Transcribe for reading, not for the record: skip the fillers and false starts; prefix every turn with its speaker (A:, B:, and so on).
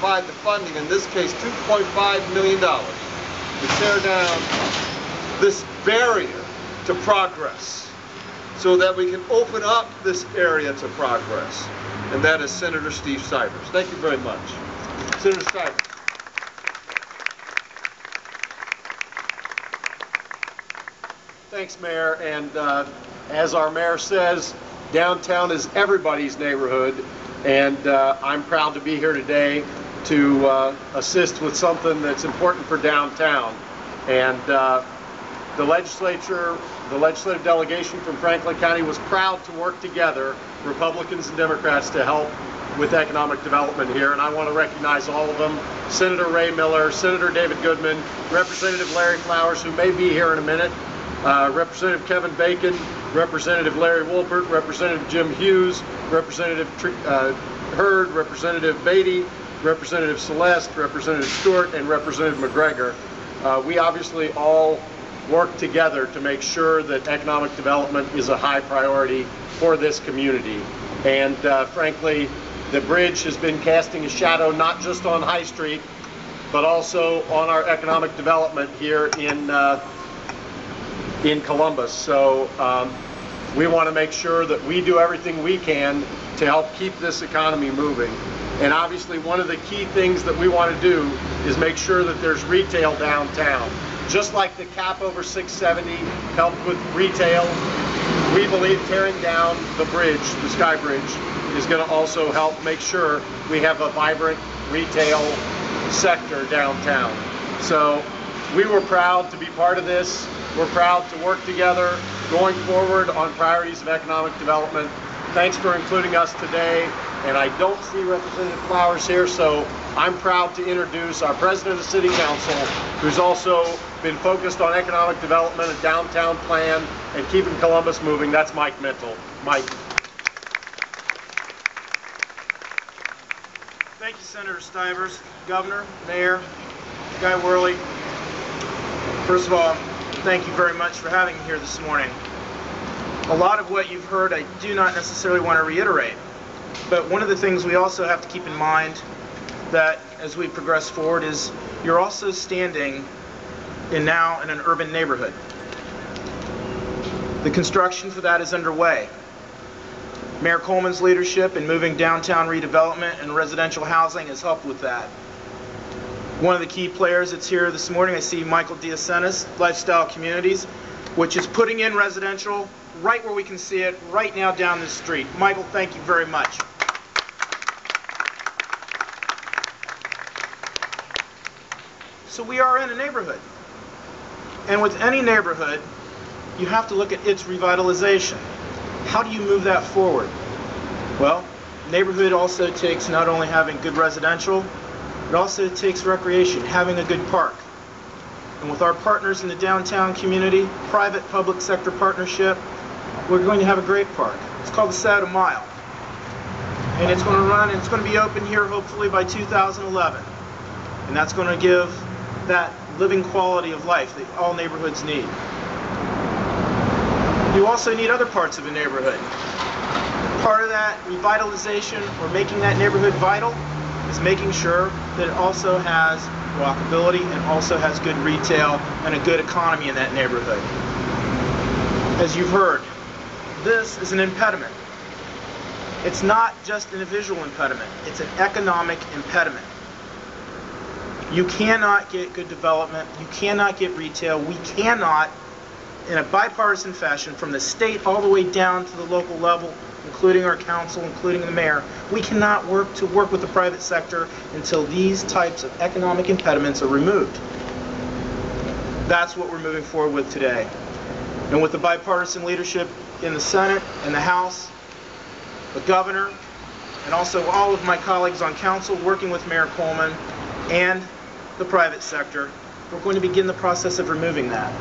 A: provide the funding, in this case $2.5 million, to tear down this barrier to progress so that we can open up this area to progress. And that is Senator Steve Stivers. Thank you very much. Senator Stivers.
B: Thanks, Mayor. And as our mayor says, downtown is everybody's neighborhood. And I'm proud to be here today to assist with something that's important for downtown. And the legislative delegation from Franklin County was proud to work together, Republicans and Democrats, to help with economic development here. And I want to recognize all of them: Senator Ray Miller, Senator David Goodman, Representative Larry Flowers, who may be here in a minute, Representative Kevin Bacon, Representative Larry Wolpert, Representative Jim Hughes, Representative Hurd, Representative Beatty, Representative Celeste, Representative Stewart, and Representative McGregor. We obviously all work together to make sure that economic development is a high priority for this community. And frankly, the bridge has been casting a shadow not just on High Street, but also on our economic development here in Columbus. So we want to make sure that we do everything we can to help keep this economy moving. And obviously one of the key things that we want to do is make sure that there's retail downtown. Just like the cap over 670 helped with retail, we believe tearing down the bridge, the Sky Bridge, is going to also help make sure we have a vibrant retail sector downtown. So we were proud to be part of this. We're proud to work together going forward on priorities of economic development. Thanks for including us today. And I don't see Representative Flowers here, so I'm proud to introduce our President of the City Council, who's also been focused on economic development, a downtown plan, and keeping Columbus moving. That's Mike Mental. Mike.
C: Thank you, Senator Stivers, Governor, Mayor, Guy Worley. First of all, thank you very much for having me here this morning. A lot of what you've heard I do not necessarily want to reiterate, but one of the things we also have to keep in mind that as we progress forward is you're also standing now in an urban neighborhood. The construction for that is underway. Mayor Coleman's leadership in moving downtown redevelopment and residential housing has helped with that. One of the key players that's here this morning, I see Michael Diacenis, Lifestyle Communities, which is putting in residential right where we can see it right now down the street. Michael, thank you very much. So we are in a neighborhood. And with any neighborhood, you have to look at its revitalization. How do you move that forward? Well, neighborhood also takes not only having good residential, it also takes recreation, having a good park. And with our partners in the downtown community, private-public sector partnership, we're going to have a great park. It's called the Saturday Mile. And it's going to run, and it's going to be open here hopefully by 2011. And that's going to give that living quality of life that all neighborhoods need. You also need other parts of a neighborhood. Part of that revitalization or making that neighborhood vital is making sure that it also has walkability and also has good retail and a good economy in that neighborhood. As you've heard, this is an impediment. It's not just a visual impediment, it's an economic impediment. You cannot get good development, you cannot get retail, we cannot, in a bipartisan fashion, from the state all the way down to the local level, including our council, including the mayor, we cannot work with the private sector until these types of economic impediments are removed. That's what we're moving forward with today. And with the bipartisan leadership in the Senate and the House, the governor, and also all of my colleagues on council working with Mayor Coleman and the private sector, we're going to begin the process of removing that.